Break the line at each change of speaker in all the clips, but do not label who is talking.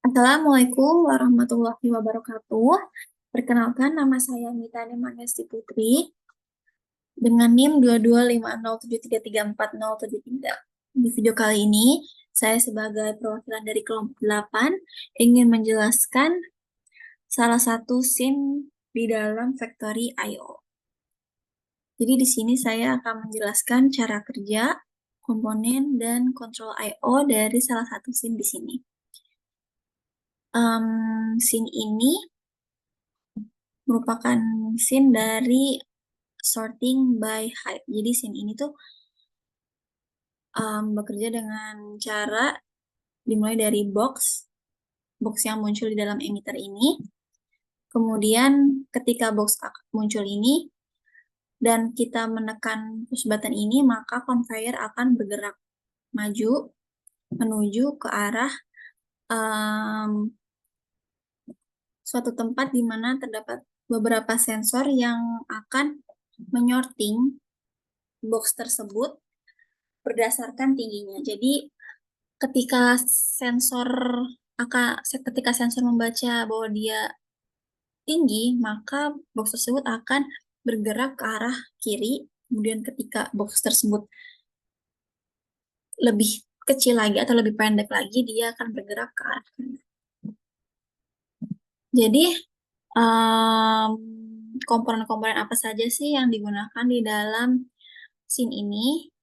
Assalamualaikum warahmatullahi wabarakatuh. Perkenalkan, nama saya Mita Nemangesti Putri dengan NIM 22507334073. Di video kali ini, saya sebagai perwakilan dari kelompok 8 ingin menjelaskan salah satu scene di dalam Factory IO. Jadi di sini saya akan menjelaskan cara kerja, komponen, dan kontrol IO dari salah satu scene di sini. Scene ini merupakan scene dari sorting by height. Jadi scene ini tuh bekerja dengan cara dimulai dari box yang muncul di dalam emitter ini. Kemudian ketika box muncul ini dan kita menekan push button ini, maka conveyor akan bergerak maju menuju ke arah suatu tempat di mana terdapat beberapa sensor yang akan menyorting box tersebut berdasarkan tingginya. Jadi ketika sensor ketika sensor membaca bahwa dia tinggi, maka box tersebut akan bergerak ke arah kiri. Kemudian ketika box tersebut lebih kecil lagi atau lebih pendek lagi, dia akan bergerak ke arah kanan. Jadi komponen-komponen apa saja sih yang digunakan di dalam scene ini?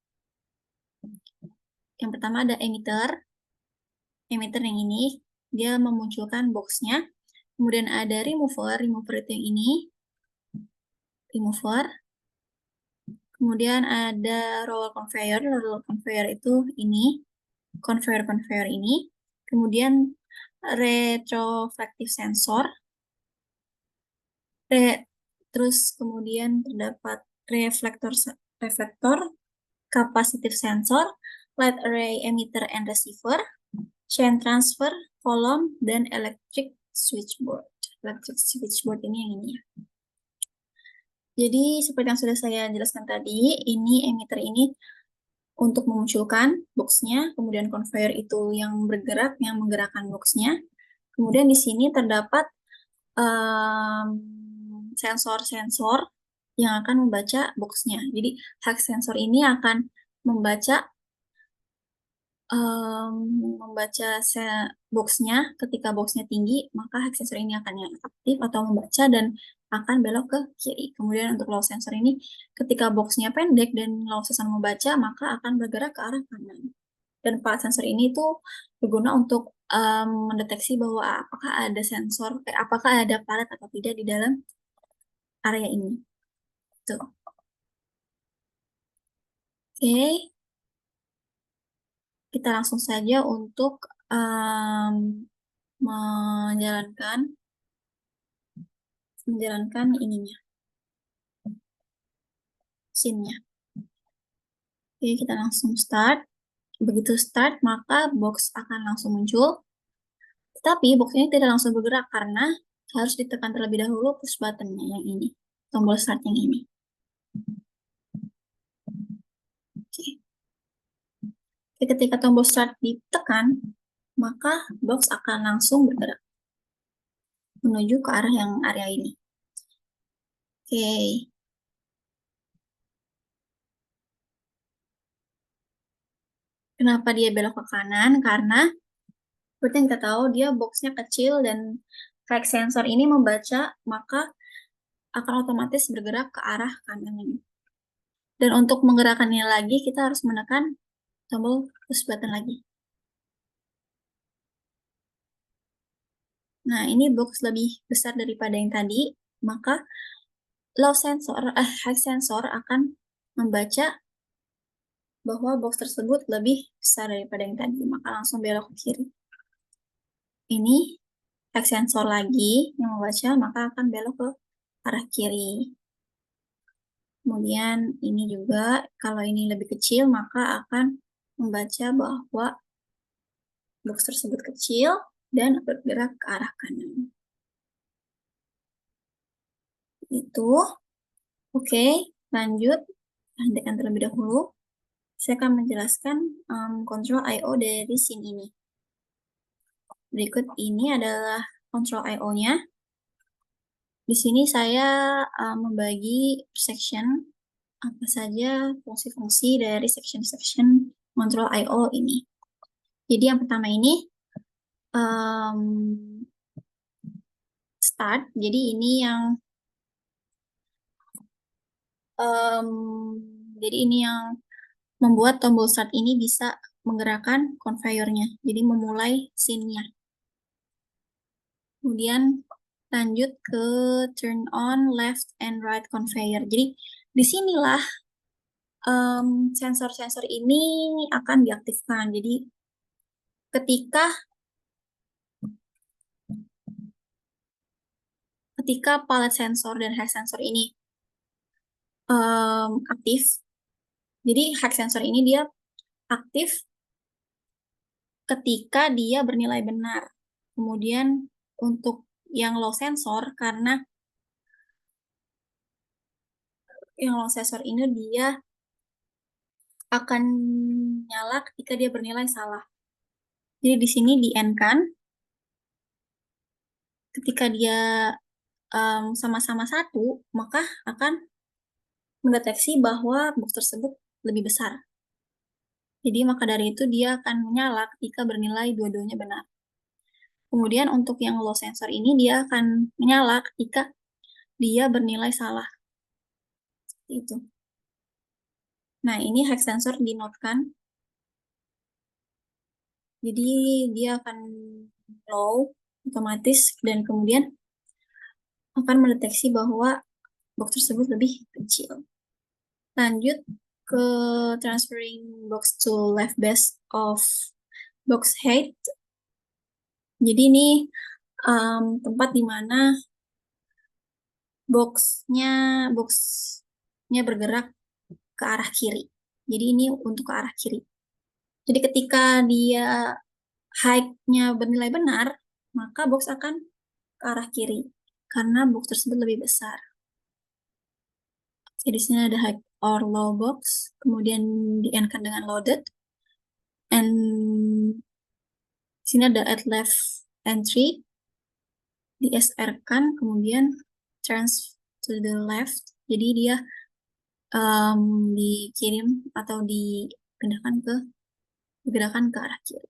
Yang pertama ada emitter. Emitter yang ini, dia memunculkan boxnya. Kemudian ada remover itu yang ini. Remover. Kemudian ada roller conveyor itu ini. Conveyor ini. Kemudian retroflective sensor. Terus kemudian terdapat reflektor, capacitive sensor, light array emitter and receiver, chain transfer, column, dan electric switchboard. Electric switchboard ini yang ini ya. Jadi seperti yang sudah saya jelaskan tadi, ini emitter ini untuk memunculkan boxnya, kemudian conveyor itu yang bergerak, yang menggerakkan boxnya. Kemudian di sini terdapat sensor-sensor yang akan membaca boxnya. Jadi hex sensor ini akan membaca boxnya. Ketika boxnya tinggi, maka hex sensor ini akan yang aktif atau membaca dan akan belok ke kiri. Kemudian untuk low sensor ini, ketika boxnya pendek dan low sensor membaca, maka akan bergerak ke arah kanan. Dan palet sensor ini tuh berguna untuk mendeteksi bahwa apakah ada palet atau tidak di dalam area ini. Tuh. Oke, kita langsung saja untuk menjalankan ininya, scene-nya. Oke, kita langsung start. Begitu start, maka box akan langsung muncul. Tetapi box ini tidak langsung bergerak karena harus ditekan terlebih dahulu push button-nya yang ini, tombol start yang ini. Oke. Ketika tombol start ditekan, maka box akan langsung bergerak menuju ke arah yang area ini. Oke. Kenapa dia belok ke kanan? Karena seperti yang kita tahu, dia boxnya kecil dan kayak sensor ini membaca, maka akan otomatis bergerak ke arah kanan ini. Dan untuk menggerakkannya lagi, kita harus menekan tombol push button lagi. Nah, ini box lebih besar daripada yang tadi, maka high sensor akan membaca bahwa box tersebut lebih besar daripada yang tadi, maka langsung belok ke kiri. Ini high sensor lagi yang membaca, maka akan belok ke arah kiri. Kemudian ini juga, kalau ini lebih kecil, maka akan membaca bahwa box tersebut kecil dan bergerak ke arah kanan. Itu. Oke, lanjut. Hentikan terlebih dahulu. Saya akan menjelaskan kontrol I/O dari scene ini. Berikut ini adalah control I/O-nya. Di sini saya membagi section apa saja fungsi-fungsi dari section-section control I/O ini. Jadi yang pertama ini start. Jadi ini yang membuat tombol start ini bisa menggerakkan konveyornya. Jadi memulai scene-nya. Kemudian lanjut ke turn on left and right conveyor. Jadi disinilah sensor-sensor ini akan diaktifkan. Jadi ketika pallet sensor dan height sensor ini aktif, jadi height sensor ini dia aktif ketika dia bernilai benar. Kemudian untuk yang low sensor, karena yang low sensor ini dia akan nyala ketika dia bernilai salah. Jadi di sini di N kan, ketika dia sama-sama satu, maka akan mendeteksi bahwa box tersebut lebih besar. Jadi maka dari itu dia akan menyala ketika bernilai dua-duanya benar. Kemudian untuk yang low sensor ini dia akan menyala ketika dia bernilai salah. Seperti itu. Nah, ini hex sensor dinotekan. Jadi dia akan low otomatis dan kemudian akan mendeteksi bahwa box tersebut lebih kecil. Lanjut ke transferring box to left base of box height. Jadi ini tempat di mana boxnya bergerak ke arah kiri. Jadi ini untuk ke arah kiri. Jadi ketika dia height-nya bernilai benar, maka box akan ke arah kiri karena box tersebut lebih besar. Jadi di sini ada high or low box, kemudian di-end-kan dengan loaded, and di sini ada at left entry, di-SR-kan, kemudian trans to the left, jadi dia dikirim atau digerakkan ke arah kiri.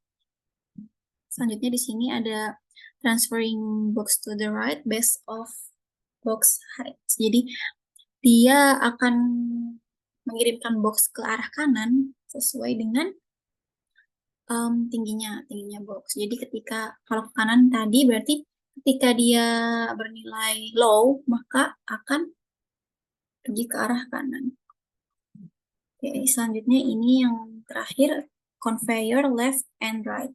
Selanjutnya di sini ada transferring box to the right based of box height. Jadi dia akan mengirimkan box ke arah kanan sesuai dengan tingginya box. Jadi kalau ke kanan tadi berarti ketika dia bernilai low, maka akan pergi ke arah kanan. Oke, selanjutnya ini yang terakhir, conveyor left and right.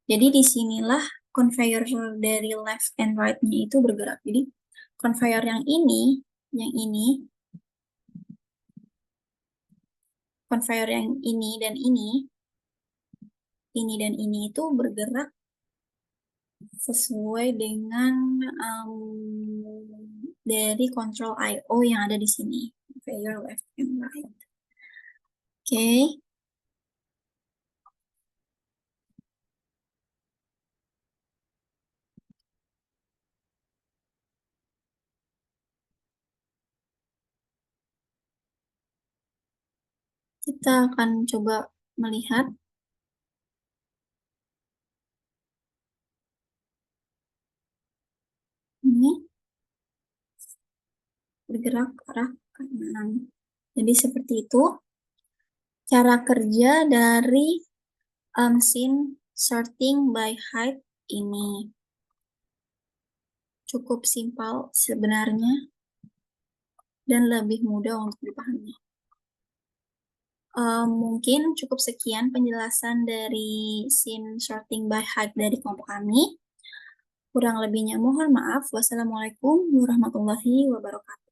Jadi disinilah conveyor dari left and right-nya itu bergerak. Jadi conveyor yang ini, conveyor yang ini dan ini itu bergerak sesuai dengan dari control I/O yang ada di sini, conveyor left and right. Oke. Kita akan coba melihat ini bergerak ke arah kanan. Jadi seperti itu cara kerja dari scene sorting by height ini. Cukup simpel sebenarnya dan lebih mudah untuk dipahami. Mungkin cukup sekian penjelasan dari scene sorting by height dari kelompok kami. Kurang lebihnya mohon maaf. Wassalamualaikum warahmatullahi wabarakatuh.